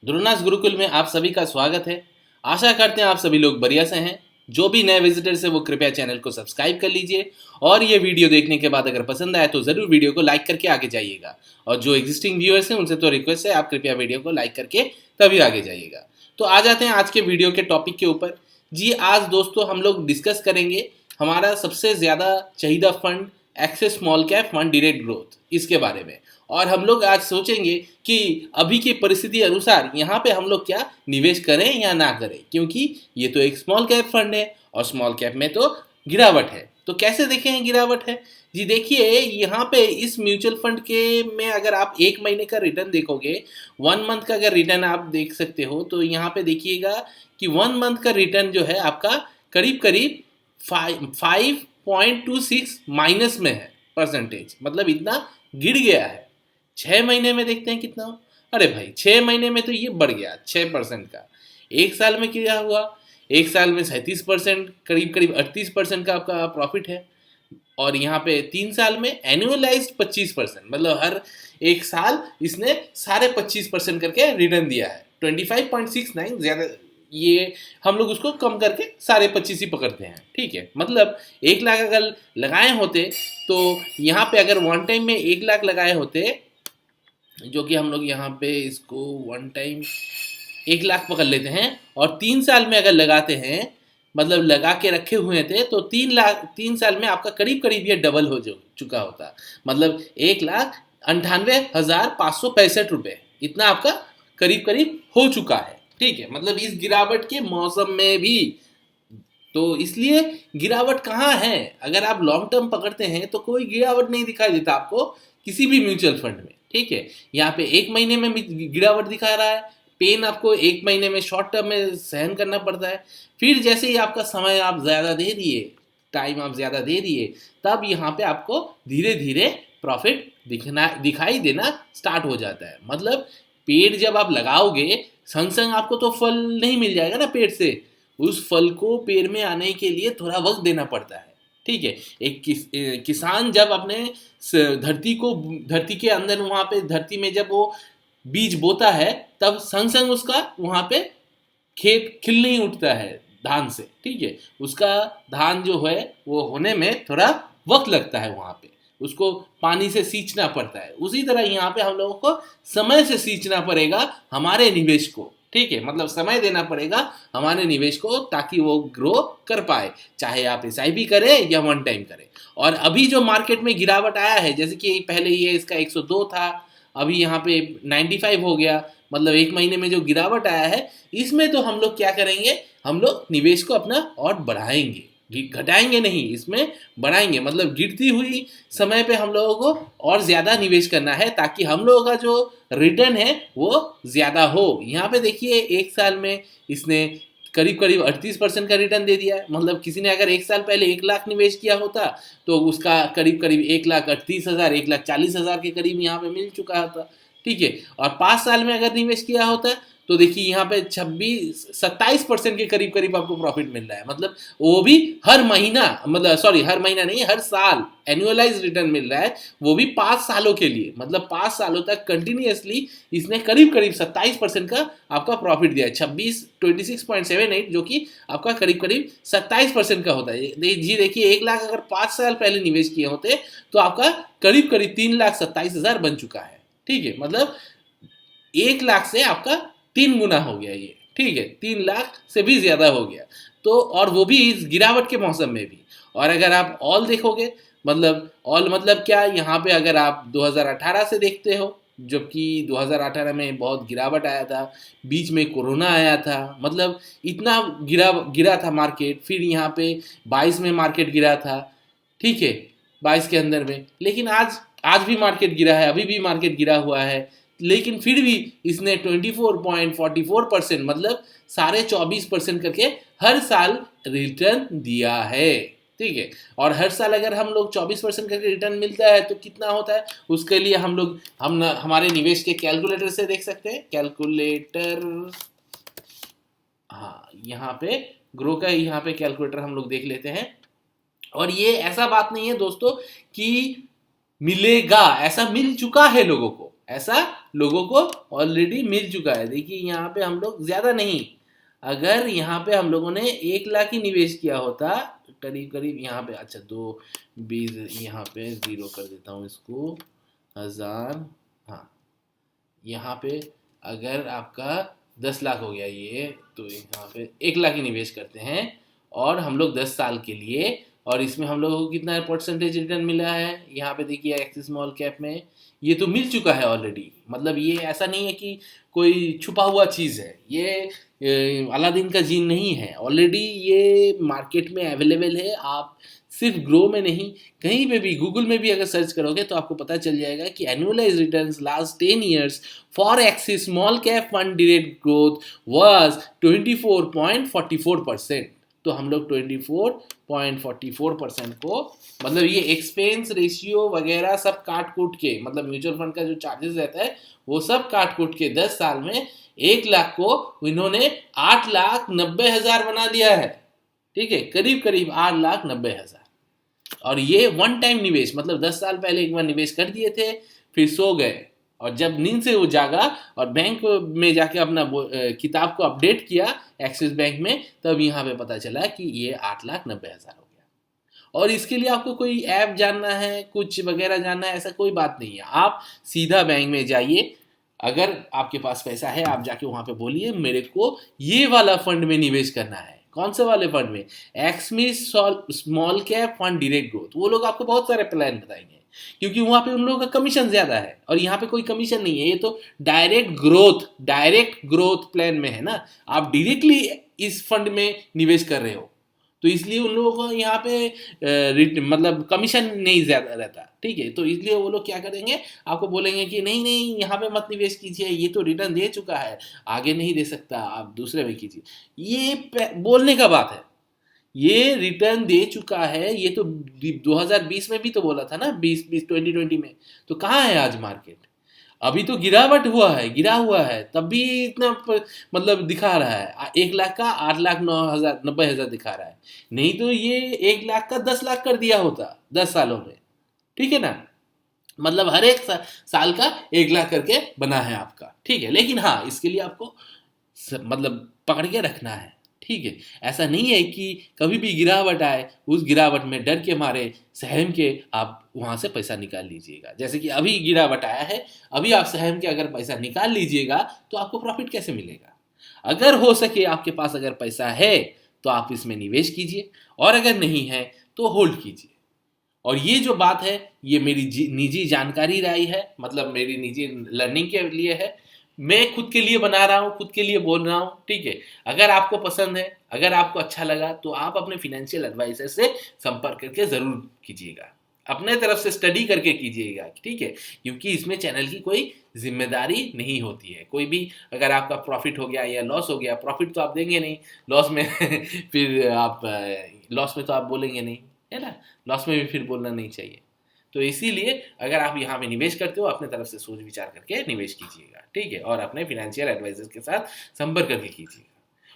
ध्रुवनाथ गुरुकुल में आप सभी का स्वागत है। आशा करते हैं आप सभी लोग बढ़िया से हैं। जो भी नए विजिटर्स हैं वो कृपया चैनल को सब्सक्राइब कर लीजिए और ये वीडियो देखने के बाद अगर पसंद आए तो ज़रूर वीडियो को लाइक करके आगे जाइएगा। और जो एग्जिस्टिंग व्यूअर्स हैं उनसे तो रिक्वेस्ट है आप कृपया वीडियो को लाइक करके तभी आगे जाइएगा। तो आ जाते हैं आज के वीडियो के टॉपिक के ऊपर। जी आज दोस्तों हम लोग डिस्कस करेंगे हमारा सबसे ज़्यादा चाहिदा fund Axis small cap fund direct growth, इसके बारे में। और हम लोग आज सोचेंगे कि अभी की परिस्थिति अनुसार यहाँ पे हम लोग क्या निवेश करें या ना करें, क्योंकि ये तो एक स्मॉल कैप फंड है और स्मॉल कैप में तो गिरावट है। तो कैसे देखें हैं गिरावट है? जी देखिए यहाँ पे इस म्यूचुअल फंड के में अगर आप एक महीने का रिटर्न देखोगे, 1 मंथ का अगर रिटर्न आप देख सकते हो तो यहाँ पे देखिएगा कि 1 मंथ का रिटर्न जो है आपका करीब करीब 5.26 माइनस में है परसेंटेज, मतलब इतना गिर गया है। 6 महीने में देखते हैं कितना हो। अरे भाई 6 महीने में तो ये बढ़ गया 6% का। एक साल में क्या हुआ? एक साल में 37%, करीब करीब 38% का आपका प्रॉफिट है। और यहाँ पे 3 साल में एनुअलाइज्ड 25%, मतलब हर एक साल इसने 25.5% करके रिटर्न दिया है। 25.69 ज़्यादा, ये हम लोग उसको कम करके 25.5 ही पकड़ते हैं, ठीक है। मतलब 1 लाख अगर लगाए होते तो यहाँ पे अगर वन टाइम में 1 लाख लगाए होते, जो कि हम लोग यहाँ पे इसको वन टाइम 1 लाख पकड़ लेते हैं और 3 साल में अगर लगाते हैं, मतलब लगा के रखे हुए थे तो 3 लाख 3 साल में आपका करीब करीब ये डबल हो चुका होता। मतलब 1,98,565 रुपये, इतना आपका करीब करीब हो चुका है, ठीक है। मतलब इस गिरावट के मौसम में भी। तो इसलिए गिरावट कहाँ है? अगर आप लॉन्ग टर्म पकड़ते हैं तो कोई गिरावट नहीं दिखाई देता आपको किसी भी म्यूचुअल फंड में, ठीक है। यहाँ पे एक महीने में गिरावट दिखा रहा है, पेन आपको एक महीने में शॉर्ट टर्म में सहन करना पड़ता है। फिर जैसे ही आपका समय आप ज़्यादा दे दिए, टाइम आप ज़्यादा दे दिए, तब यहाँ पे आपको धीरे धीरे प्रॉफिट दिखाई देना स्टार्ट हो जाता है। मतलब पेड़ जब आप लगाओगे, संग संग आपको तो फल नहीं मिल जाएगा ना पेड़ से। उस फल को पेड़ में आने के लिए थोड़ा वक्त देना पड़ता है, ठीक है। एक किसान जब अपने धरती के अंदर वहाँ पे धरती में जब वो बीज बोता है, तब संग संग उसका वहाँ पे खेत खिल नहीं उठता है धान से, ठीक है। उसका धान जो है वो होने में थोड़ा वक्त लगता है, वहाँ पे उसको पानी से सींचना पड़ता है। उसी तरह यहाँ पे हम लोगों को समय से सींचना पड़ेगा हमारे निवेश को, ठीक है। मतलब समय देना पड़ेगा हमारे निवेश को ताकि वो ग्रो कर पाए, चाहे आप एसआईपी करें या वन टाइम करें। और अभी जो मार्केट में गिरावट आया है, जैसे कि पहले ये इसका 102 था, अभी यहाँ पे 95 हो गया, मतलब एक महीने में जो गिरावट आया है, इसमें तो हम लोग क्या करेंगे, हम लोग निवेश को अपना और बढ़ाएंगे, घटाएंगे नहीं, इसमें बढ़ाएंगे। मतलब गिरती हुई समय पे हम लोगों को और ज़्यादा निवेश करना है ताकि हम लोगों का जो रिटर्न है वो ज़्यादा हो। यहाँ पे देखिए एक साल में इसने करीब करीब 38% का रिटर्न दे दिया है। मतलब किसी ने अगर एक साल पहले 1 लाख निवेश किया होता तो उसका करीब करीब 1,38,000 1,40,000 के करीब यहाँ पे मिल चुका होता, ठीक है। और 5 साल में अगर निवेश किया होता तो देखिए यहाँ पे 27% के करीब करीब आपको प्रॉफिट मिल रहा है। मतलब वो भी हर महीना, मतलब सॉरी हर महीना नहीं, हर साल एनुअलाइज रिटर्न मिल रहा है, वो भी 5 सालों के लिए। मतलब 5 सालों तक कंटिन्यूसली इसने करीब करीब 27% का आपका प्रॉफिट दिया है। 26.78, जो कि आपका करीब करीब 27% का होता है। जी देखिए 1 लाख अगर 5 साल पहले निवेश किए होते तो आपका करीब करीब 3,27,000 बन चुका है, ठीक है। मतलब 1 लाख से आपका 3 गुना हो गया ये, ठीक है। 3 लाख से भी ज्यादा हो गया। तो और वो भी इस गिरावट के मौसम में भी। और अगर आप ऑल देखोगे, मतलब ऑल मतलब क्या, यहाँ पे अगर आप 2018 से देखते हो, जबकि 2018 में बहुत गिरावट आया था, बीच में कोरोना आया था, मतलब इतना गिरा था मार्केट। फिर यहाँ पे 22 में मार्केट गिरा था, ठीक है, 22 के अंदर में। लेकिन आज आज भी मार्केट गिरा है, अभी भी मार्केट गिरा हुआ है, लेकिन फिर भी इसने 24.44%, मतलब 24.5% करके हर साल रिटर्न दिया है, ठीक है। और हर साल अगर हम लोग 24% करके रिटर्न मिलता है तो कितना होता है, उसके लिए हम हमारे निवेश के कैलकुलेटर से देख सकते हैं। कैलकुलेटर, हाँ यहाँ पे ग्रो का यहाँ पे कैलकुलेटर हम लोग देख लेते हैं। और ये ऐसा बात नहीं है दोस्तों कि मिलेगा, ऐसा मिल चुका है लोगों को, ऐसा लोगों को ऑलरेडी मिल चुका है। देखिए यहाँ पे हम लोग ज़्यादा नहीं, अगर यहाँ पे हम लोगों ने 1 लाख ही निवेश किया होता करीब करीब यहाँ पे, अच्छा 2 20 यहाँ पे 0 कर देता हूँ इसको, 1000, हाँ यहाँ पे अगर आपका 10 लाख हो गया ये, तो यहाँ पे 1 लाख ही निवेश करते हैं और हम लोग 10 साल के लिए, और इसमें हम लोगों को कितना परसेंटेज रिटर्न मिला है यहाँ पे देखिए एक्सिस स्मॉल कैप में, ये तो मिल चुका है ऑलरेडी। मतलब ये ऐसा नहीं है कि कोई छुपा हुआ चीज़ है, ये अलादीन का जीन नहीं है, ऑलरेडी ये मार्केट में अवेलेबल है। आप सिर्फ ग्रो में नहीं, कहीं पे भी गूगल में भी अगर सर्च करोगे तो आपको पता चल जाएगा कि annualise returns last 10 years for axis small cap fund direct growth was 24.44%। तो हम लोग 24.44% को, मतलब ये एक्सपेंस रेशियो वगैरह सब काट कूट के, मतलब म्यूचुअल फंड का जो चार्जेस रहता है वो सब काट कूट के 10 साल में 1 लाख को इन्होंने 8,90,000 बना दिया है। ठीक है, करीब करीब 8,90,000। और ये वन टाइम निवेश, मतलब 10 साल पहले एक बार निवेश कर दिए थे, फिर सो गए, और जब नींद से वो जागा और बैंक में जाके अपना किताब को अपडेट किया एक्सिस बैंक में, तब यहाँ पे पता चला कि ये 8,90,000 हो गया। और इसके लिए आपको कोई ऐप जानना है, कुछ वगैरह जानना है, ऐसा कोई बात नहीं है। आप सीधा बैंक में जाइए, अगर आपके पास पैसा है आप जाके वहाँ पे बोलिए मेरे को ये वाला फंड में निवेश करना है। कौन से वाले फंड में? Axis small cap fund direct growth. वो लोग आपको बहुत सारे प्लान बताएंगे, क्योंकि वहाँ पे उन लोगों का कमीशन ज़्यादा है, और यहाँ पे कोई कमीशन नहीं है। ये तो डायरेक्ट ग्रोथ प्लान में है ना, आप डायरेक्टली इस फंड में निवेश कर रहे हो, तो इसलिए उन लोगों को यहाँ पे मतलब कमीशन नहीं ज़्यादा रहता। ठीक है, तो इसलिए वो लोग क्या करेंगे, आपको बोलेंगे कि नहीं नहीं यहाँ पे मत निवेश कीजिए, ये तो रिटर्न दे चुका है, आगे नहीं दे सकता, आप दूसरे में कीजिए। ये बोलने का बात है, ये रिटर्न दे चुका है, ये तो 2020 में भी तो बोला था ना, 2020 में। तो कहाँ है आज मार्केट? अभी तो गिरावट हुआ है, गिरा हुआ है, तब भी इतना मतलब दिखा रहा है 1 लाख का 8,90,000 दिखा रहा है। नहीं तो ये 1 लाख का 10 लाख कर दिया होता 10 सालों में। ठीक है ना, मतलब हर एक साल का 1 लाख करके बना है आपका। ठीक है, लेकिन हाँ इसके लिए आपको मतलब पकड़ के रखना है। ठीक है, ऐसा नहीं है कि कभी भी गिरावट आए उस गिरावट में डर के मारे सहम के आप वहाँ से पैसा निकाल लीजिएगा। जैसे कि अभी गिरावट आया है, अभी आप सहम के अगर पैसा निकाल लीजिएगा तो आपको प्रॉफिट कैसे मिलेगा? अगर हो सके आपके पास अगर पैसा है तो आप इसमें निवेश कीजिए, और अगर नहीं है तो होल्ड कीजिए। और ये जो बात है ये मेरी निजी जानकारी राय है, मतलब मेरी निजी लर्निंग के लिए है, मैं खुद के लिए बना रहा हूँ, खुद के लिए बोल रहा हूँ। ठीक है, अगर आपको पसंद है, अगर आपको अच्छा लगा तो आप अपने फिनेंशियल एडवाइजर से संपर्क करके ज़रूर कीजिएगा, अपने तरफ से स्टडी करके कीजिएगा। ठीक है, क्योंकि इसमें चैनल की कोई जिम्मेदारी नहीं होती है। कोई भी अगर आपका प्रॉफिट हो गया या लॉस हो गया, प्रॉफिट तो आप देंगे नहीं, लॉस में फिर आप लॉस में तो आप बोलेंगे नहीं, है ना, लॉस में भी फिर बोलना नहीं चाहिए। तो इसीलिए अगर आप यहाँ पे निवेश करते हो अपने तरफ से सोच विचार करके निवेश कीजिएगा। ठीक है, और अपने फिनेंशियल एडवाइजर के साथ संपर्क करके कीजिएगा।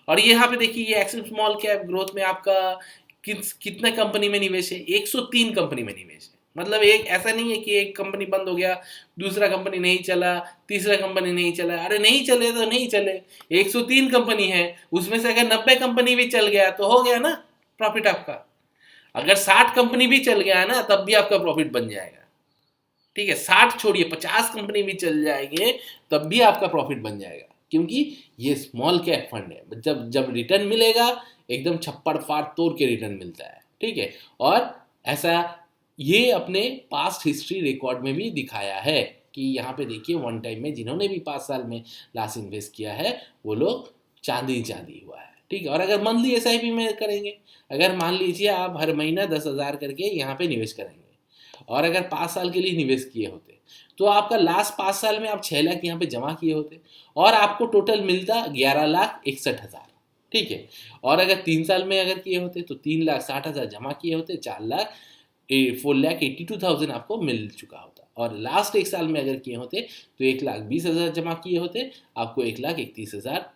और यहाँ पे देखिए ये एक्सिस स्मॉल कैप ग्रोथ में आपका कितने कंपनी में निवेश है? 103 कंपनी में निवेश है। मतलब एक ऐसा नहीं है कि एक कंपनी बंद हो गया, दूसरा कंपनी नहीं चला, तीसरा कंपनी नहीं चला, अरे नहीं चले तो नहीं चले, 103 कंपनी है, उसमें से अगर 90 कंपनी भी चल गया तो हो गया ना प्रॉफिट आपका। अगर 60 कंपनी भी चल गया ना तब भी आपका प्रॉफिट बन जाएगा। ठीक है, 60 छोड़िए, 50 कंपनी भी चल जाएंगे तब भी आपका प्रॉफिट बन जाएगा, क्योंकि ये स्मॉल कैप फंड है। जब जब रिटर्न मिलेगा एकदम छप्पड़ फाड़ तोड़ के रिटर्न मिलता है। ठीक है, और ऐसा ये अपने पास्ट हिस्ट्री रिकॉर्ड में भी दिखाया है कि यहाँ पे देखिए वन टाइम में जिन्होंने भी 5 साल में लास्ट इन्वेस्ट किया है वो लोग चांदी हुआ है। ठीक है, और अगर मंथली SIP में करेंगे, अगर मान लीजिए आप हर महीना 10,000 करके यहाँ पे निवेश करेंगे, और अगर 5 साल के लिए निवेश किए होते तो आपका लास्ट 5 साल में आप 6 लाख यहाँ पे जमा किए होते, और आपको टोटल मिलता 11,61,000। ठीक है, और अगर 3 साल में अगर किए होते तो 3,60,000 जमा किए होते, 4,82,000 आपको मिल चुका होता। और लास्ट 1 साल में अगर किए होते तो 1,20,000 जमा किए होते, आपको 1,31,000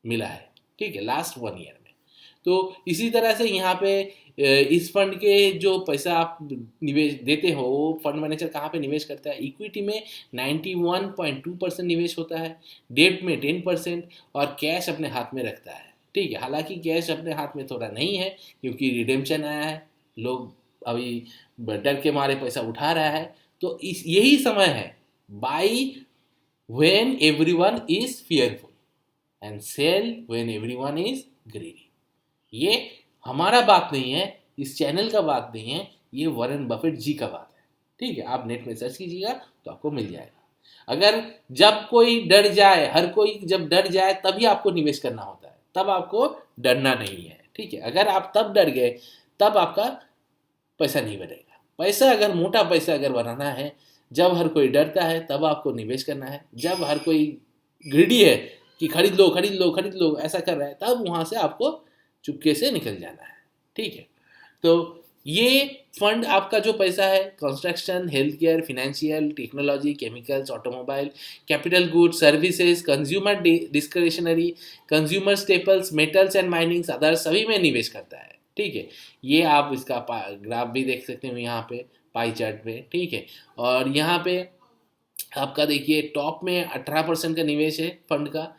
मिला है। ठीक है, लास्ट 1 ईयर में। तो इसी तरह से यहाँ पे इस फंड के जो पैसा आप निवेश देते हो वो फंड मैनेजर कहाँ पे निवेश करता है, इक्विटी में 91.2% निवेश होता है, डेट में 10% और कैश अपने हाथ में रखता है। ठीक है, हालांकि कैश अपने हाथ में थोड़ा नहीं है क्योंकि रिडेम्पशन आया है, लोग अभी डर के मारे पैसा उठा रहा है। तो इस यही समय है, buy when everyone is fearful and sell when everyone is greedy. ये हमारा बात नहीं है, इस चैनल का बात नहीं है, ये वॉरेन बफेट जी का बात है। ठीक है, आप नेट में सर्च कीजिएगा तो आपको मिल जाएगा। अगर जब कोई डर जाए, हर कोई जब डर जाए तभी आपको निवेश करना होता है, तब आपको डरना नहीं है। ठीक है, अगर आप तब डर गए तब आपका पैसा नहीं बढ़ेगा। पैसा अगर मोटा पैसा अगर बनाना है, जब हर कोई डरता है तब आपको निवेश करना है। जब हर कोई ग्रीडी है कि खरीद लो खरीद लो खरीद लो ऐसा कर रहा है, तब वहाँ से आपको चुपके से निकल जाना है। ठीक है, तो ये फंड आपका जो पैसा है construction, health care, financial, technology, chemicals, automobile, capital goods, services, consumer discretionary, consumer staples, metals and minings, other सभी में निवेश करता है। ठीक है, ये आप इसका ग्राफ भी देख सकते हो यहाँ पे पाई चार्ट पे। ठीक है, और यहाँ पे आपका देखिए टॉप में 18% का निवेश है फंड का,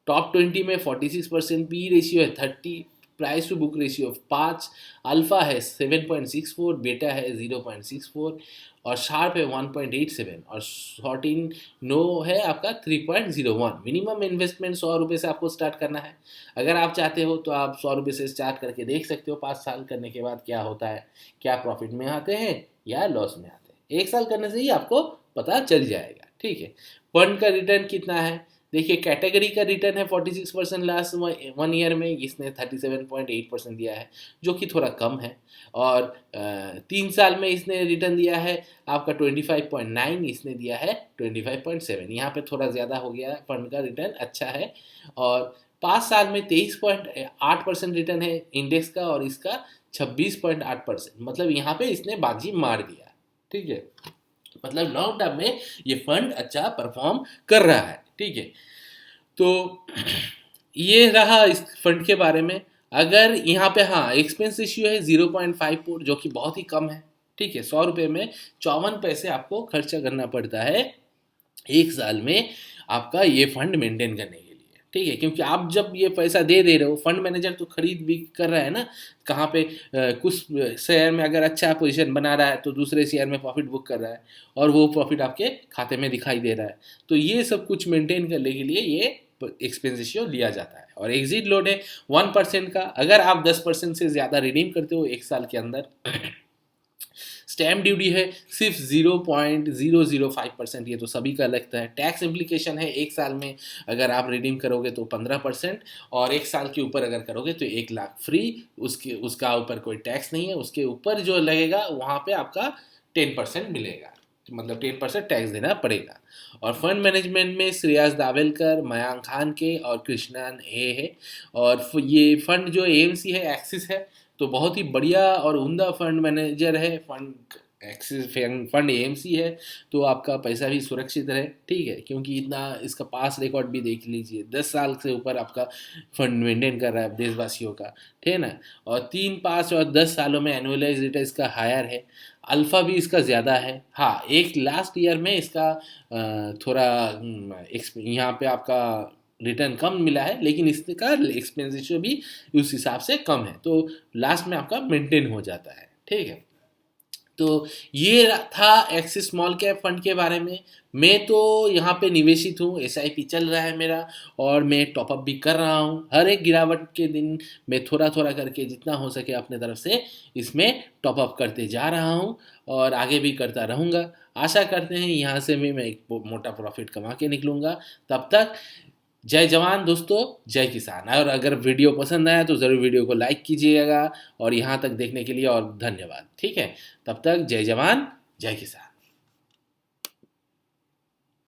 टॉप 20 में 46%, पी रेशियो है 30, price to book ratio 5, alpha है 7.64, बेटा है 0.64 और शार्प है 1.87 और 14 नो है आपका 3.01। मिनिमम इन्वेस्टमेंट 100 रुपये से आपको स्टार्ट करना है। अगर आप चाहते हो तो आप 100 रुपये से स्टार्ट करके देख सकते हो 5 साल करने के बाद क्या होता है, क्या प्रॉफिट में आते हैं या लॉस में आते हैं। 1 साल करने से ही आपको पता चल जाएगा। ठीक है, फंड का रिटर्न कितना है देखिए, कैटेगरी का रिटर्न है 46% लास्ट 1 ईयर में, इसने 37.8% दिया है जो कि थोड़ा कम है। और 3 साल में इसने रिटर्न दिया है आपका 25.9, इसने दिया है 25.7, यहाँ पे थोड़ा ज़्यादा हो गया, फंड का रिटर्न अच्छा है। और 5 साल में 23.8% रिटर्न है इंडेक्स का और इसका 26.8%, मतलब यहाँ पे इसने बाजी मार दिया। ठीक है, मतलब लॉन्ग टर्म में ये फंड अच्छा परफॉर्म कर रहा है। ठीक है, तो ये रहा इस फंड के बारे में। अगर यहाँ पे हाँ एक्सपेंस रेशियो है 0.54 जो कि बहुत ही कम है। ठीक है, 100 रुपये में 54 पैसे आपको खर्चा करना पड़ता है 1 साल में आपका ये फंड मेंटेन करने के लिए। ठीक है, क्योंकि आप जब ये पैसा दे रहे हो, फंड मैनेजर तो खरीद भी कर रहा है ना, कहाँ पे कुछ शेयर में अगर अच्छा पोजीशन बना रहा है तो दूसरे शेयर में प्रॉफिट बुक कर रहा है और वो प्रॉफिट आपके खाते में दिखाई दे रहा है। तो ये सब कुछ मेंटेन करने के लिए ये एक्सपेंस रेशियो लिया जाता है। और एग्जिट लोड है 1% का। अगर आप 10% से ज़्यादा रिडीम करते हो 1 साल के अंदर, स्टैम्प ड्यूटी है सिर्फ 0.005%, ये तो सभी का लगता है। टैक्स इम्प्लीकेशन है 1 साल में अगर आप रिडीम करोगे तो 15% और 1 साल के ऊपर अगर करोगे तो 1 लाख फ्री, उसका ऊपर कोई टैक्स नहीं है। उसके ऊपर जो लगेगा वहाँ पे आपका 10% मिलेगा, मतलब 10% टैक्स देना पड़ेगा। और फंड मैनेजमेंट में श्रेयस दावेलकर, मयांक खान के और कृष्णन ए है। और ये फंड जो एएमसी है, एक्सिस है, तो बहुत ही बढ़िया और उम्दा फंड मैनेजर है। फंड एक्सिस फंड एएमसी है तो आपका पैसा भी सुरक्षित रहे। ठीक है, क्योंकि इतना इसका पास रिकॉर्ड भी देख लीजिए, 10 साल से ऊपर आपका फंड मेंटेन कर रहा है देशवासियों का। ठीक है ना, और 3, 5 और 10 सालों में एनुअलाइज रिटर्न इसका हायर है, अल्फ़ा भी इसका ज़्यादा है। हाँ, एक लास्ट ईयर में इसका थोड़ा यहाँ पे आपका रिटर्न कम मिला है, लेकिन इसका एक्सपेंडिचर भी उस हिसाब से कम है, तो लास्ट में आपका मेंटेन हो जाता है। ठीक है, तो ये था एक्सिस स्मॉल कैप फंड के बारे में। मैं तो यहाँ पे निवेशित हूँ, एसआईपी चल रहा है मेरा और मैं टॉपअप भी कर रहा हूँ। हर एक गिरावट के दिन मैं थोड़ा थोड़ा करके जितना हो सके अपने तरफ से इसमें टॉपअप करते जा रहा हूँ और आगे भी करता रहूँगा। आशा करते हैं यहाँ से भी मैं एक मोटा प्रॉफिट कमा के निकलूँगा। तब तक जय जवान दोस्तों, जय किसान। और अगर वीडियो पसंद आया तो ज़रूर वीडियो को लाइक कीजिएगा और यहाँ तक देखने के लिए और धन्यवाद। ठीक है, तब तक जय जवान, जय किसान।